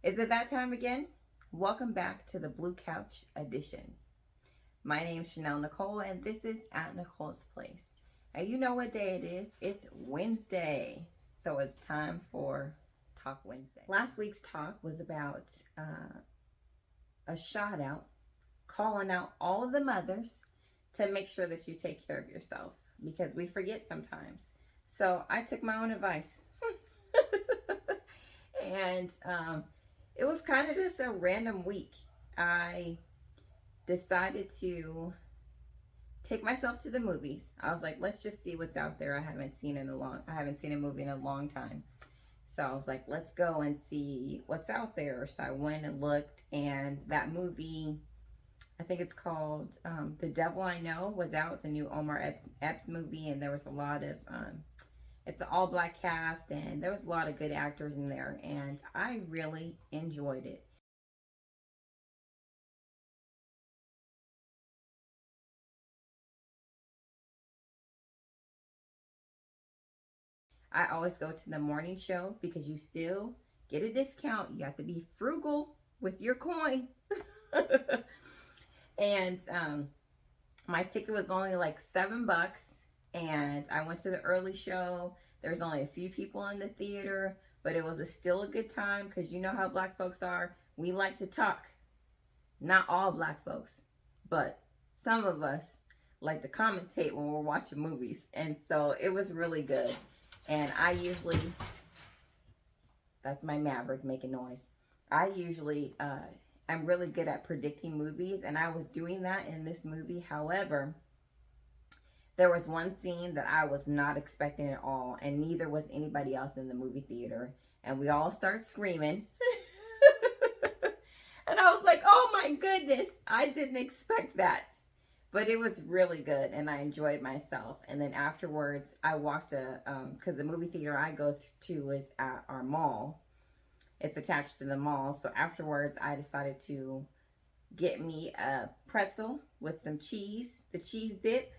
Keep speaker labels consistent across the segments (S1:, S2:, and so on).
S1: Is it that time again? Welcome back to the Blue Couch Edition. My name is Chanel Nicole, and this is At Nicole's Place. And you know what day it is? It's Wednesday. So it's time for Talk Wednesday. Last week's talk was about a shout out, calling out all of the mothers to make sure that you take care of yourself because we forget sometimes. So I took my own advice. and it was kind of just a random week. I decided to take myself to the movies. I was like, let's just see what's out there. I haven't seen a movie in a long time. So I was like, let's go and see what's out there. So I went and looked, and that movie, I think it's called The Devil I Know, was out, the new Omar Epps movie, and there was a lot of it's an all black cast, and there was a lot of good actors in there, and I really enjoyed it. I always go to the morning show because you still get a discount. You have to be frugal with your coin. and my ticket was only like $7, and I went to the early show. There's only a few people in the theater, but it was still a good time because you know how black folks are. We like to talk. Not all black folks, but some of us like to commentate when we're watching movies. And so it was really good. And that's my Maverick making noise. I usually am really good at predicting movies, and I was doing that in this movie. However, there was one scene that I was not expecting at all, and neither was anybody else in the movie theater. And we all start screaming. And I was like, oh my goodness, I didn't expect that. But it was really good, and I enjoyed myself. And then afterwards, I walked because the movie theater I go to is at our mall. It's attached to the mall. So afterwards, I decided to get me a pretzel with some cheese, the cheese dip.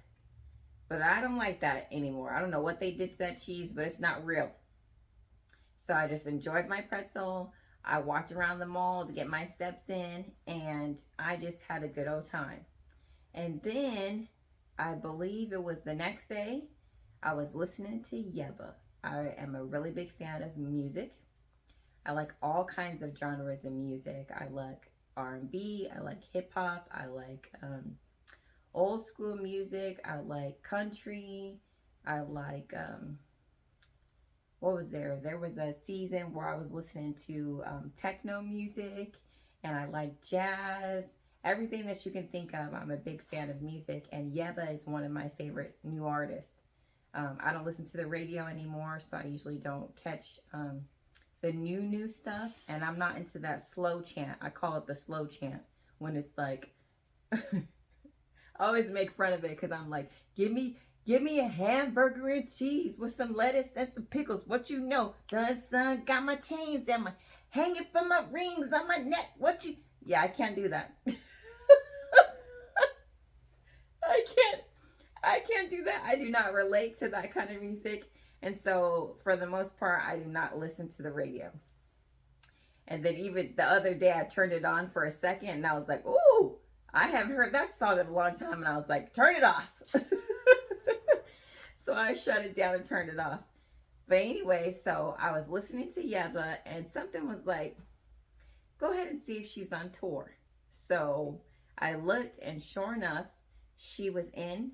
S1: But I don't like that anymore. I don't know what they did to that cheese, but it's not real. So I just enjoyed my pretzel. I walked around the mall to get my steps in, and I just had a good old time. And then I believe it was the next day, I was listening to Yebba. I am a really big fan of music. I like all kinds of genres of music. I like R&B, I like hip hop, I like old school music, I like country, I like what was there? There was a season where I was listening to techno music, and I like jazz. Everything that you can think of, I'm a big fan of music, and Yebba is one of my favorite new artists. I don't listen to the radio anymore, so I usually don't catch the new stuff, and I'm not into that slow chant. I call it the slow chant when it's like, I always make fun of it because I'm like, give me a hamburger and cheese with some lettuce and some pickles. What you know? The sun got my chains and my hanging from my rings on my neck. What you? Yeah, I can't do that. I can't. I can't do that. I do not relate to that kind of music. And so, for the most part, I do not listen to the radio. And then, even the other day, I turned it on for a second, and I was like, ooh, I haven't heard that song in a long time. And I was like, turn it off. So, I shut it down and turned it off. But anyway, so I was listening to Yebba, and something was like, go ahead and see if she's on tour. So I looked, and sure enough, she was in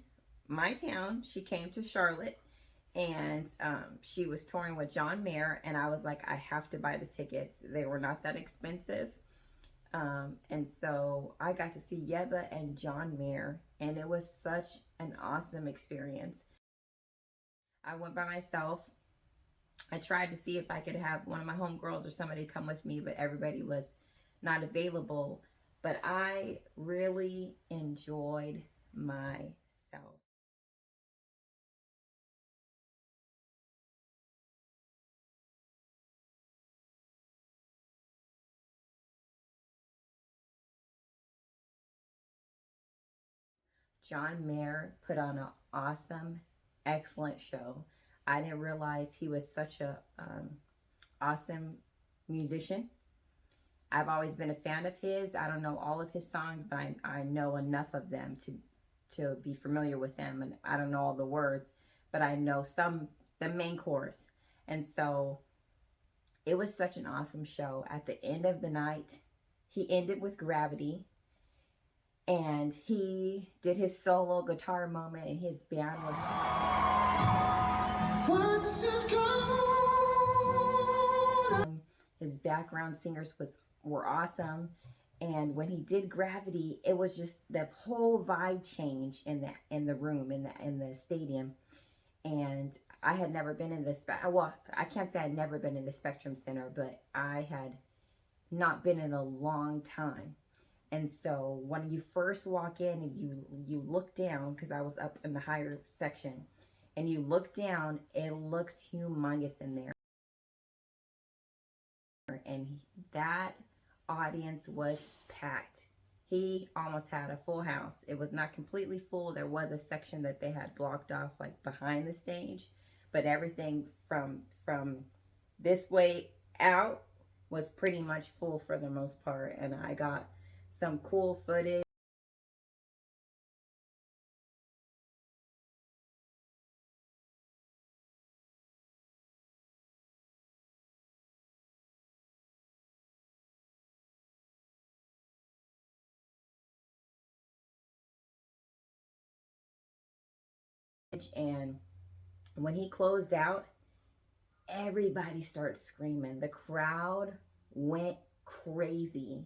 S1: my town. She came to Charlotte, and she was touring with John Mayer. And I was like, I have to buy the tickets. They were not that expensive. And so I got to see Yebba and John Mayer, and it was such an awesome experience. I went by myself. I tried to see if I could have one of my homegirls or somebody come with me, but everybody was not available. But I really enjoyed myself. John Mayer put on an awesome, excellent show. I didn't realize he was such a awesome musician. I've always been a fan of his. I don't know all of his songs, but I know enough of them to be familiar with them. And I don't know all the words, but I know the main chorus. And so it was such an awesome show. At the end of the night, he ended with Gravity, and he did his solo guitar moment, and his band was his background singers were awesome. And when he did Gravity, it was just the whole vibe change in the room, in the stadium. And I had never been in this, well, I can't say I'd never been in the Spectrum Center, but I had not been in a long time. And so when you first walk in and you look down, because I was up in the higher section, and you look down, it looks humongous in there. And that audience was packed. He almost had a full house. It was not completely full. There was a section that they had blocked off, like behind the stage, but everything from this way out was pretty much full for the most part. And I got some cool footage. And when he closed out, everybody started screaming. The crowd went crazy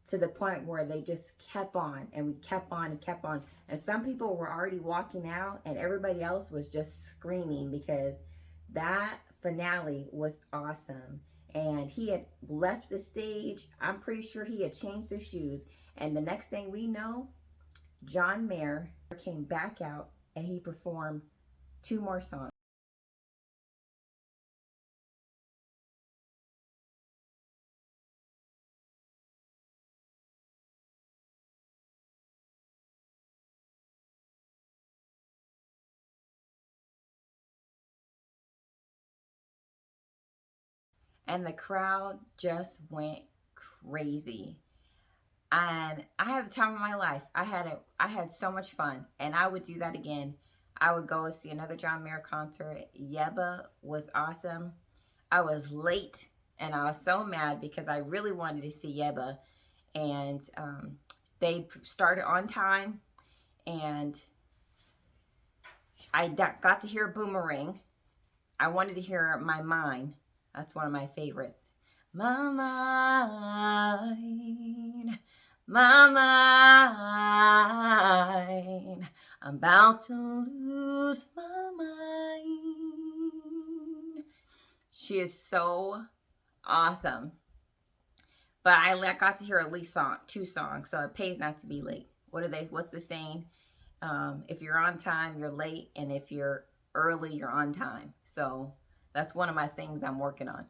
S1: to the point where they just kept on, and we kept on and kept on. And some people were already walking out, and everybody else was just screaming because that finale was awesome. And he had left the stage. I'm pretty sure he had changed his shoes. And the next thing we know, John Mayer came back out and he performed 2 more songs. And the crowd just went crazy. And I had the time of my life. I had so much fun, and I would do that again. I would go see another John Mayer concert. Yebba was awesome. I was late, and I was so mad because I really wanted to see Yebba, and they started on time, and I got to hear Boomerang. I wanted to hear My Mind. That's one of my favorites. My mind, my mind, I'm about to lose my mind. She is so awesome. But I got to hear at least 2 songs, so it pays not to be late. What's the saying? If you're on time, you're late, and if you're early, you're on time. So that's one of my things I'm working on.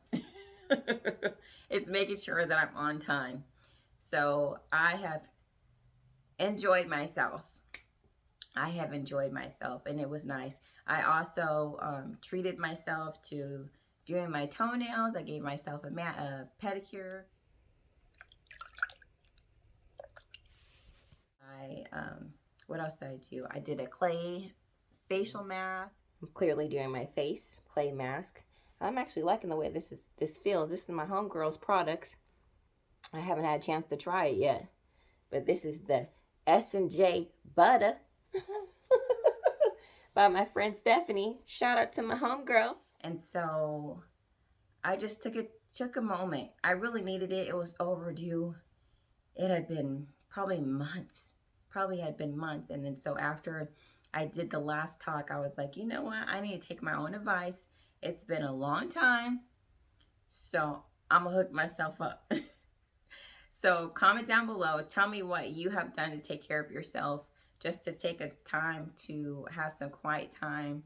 S1: It's making sure that I'm on time. So I have enjoyed myself. And it was nice. I also treated myself to doing my toenails. I gave myself a pedicure. What else did I do? I did a clay facial mask. I'm clearly doing my face clay mask. I'm actually liking the way this feels. This is my homegirl's products. I haven't had a chance to try it yet, but this is the S&J butter by my friend Stephanie. Shout out to my homegirl. And so I just took a moment. I really needed it. It was overdue. It had been probably months. And then so after I did the last talk, I was like, you know what? I need to take my own advice. It's been a long time, so I'm gonna hook myself up. So comment down below. Tell me what you have done to take care of yourself, just to take a time to have some quiet time,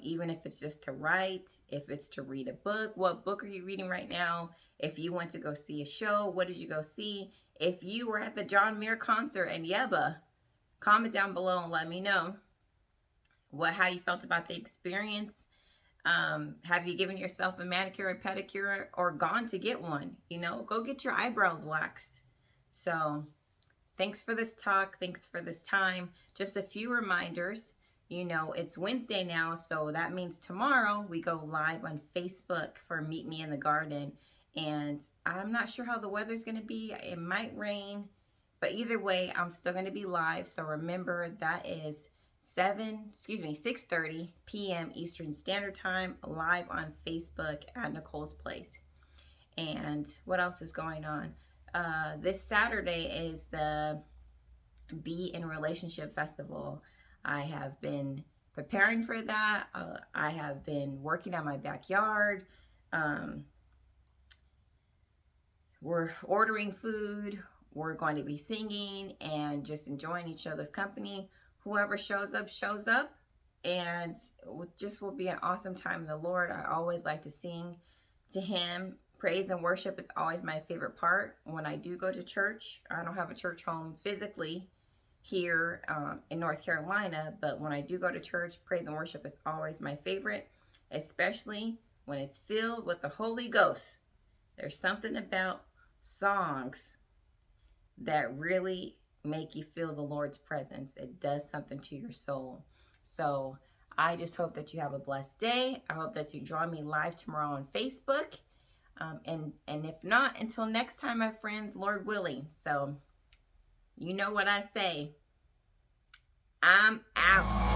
S1: even if it's just to write, if it's to read a book. What book are you reading right now? If you went to go see a show, what did you go see? If you were at the John Mayer concert and Yebba, comment down below and let me know how you felt about the experience. Have you given yourself a manicure or pedicure or gone to get one? You know, go get your eyebrows waxed. So thanks for this talk. Thanks for this time. Just a few reminders. You know, it's Wednesday now, so that means tomorrow we go live on Facebook for Meet Me in the Garden. And I'm not sure how the weather's going to be. It might rain, but either way, I'm still going to be live. So remember, that is 6:30 p.m. Eastern Standard Time, live on Facebook at Nicole's Place. And what else is going on? This Saturday is the Be in Relationship Festival. I have been preparing for that. I have been working on my backyard. We're ordering food. We're going to be singing and just enjoying each other's company. Whoever shows up, shows up. And it just will be an awesome time in the Lord. I always like to sing to Him. Praise and worship is always my favorite part. When I do go to church, I don't have a church home physically here in North Carolina, but when I do go to church, praise and worship is always my favorite, especially when it's filled with the Holy Ghost. There's something about songs that really make you feel the Lord's presence. It does something to your soul. So I just hope that you have a blessed day. I hope that you join me live tomorrow on Facebook. And if not, until next time, my friends, Lord willing. So you know what I say. I'm out.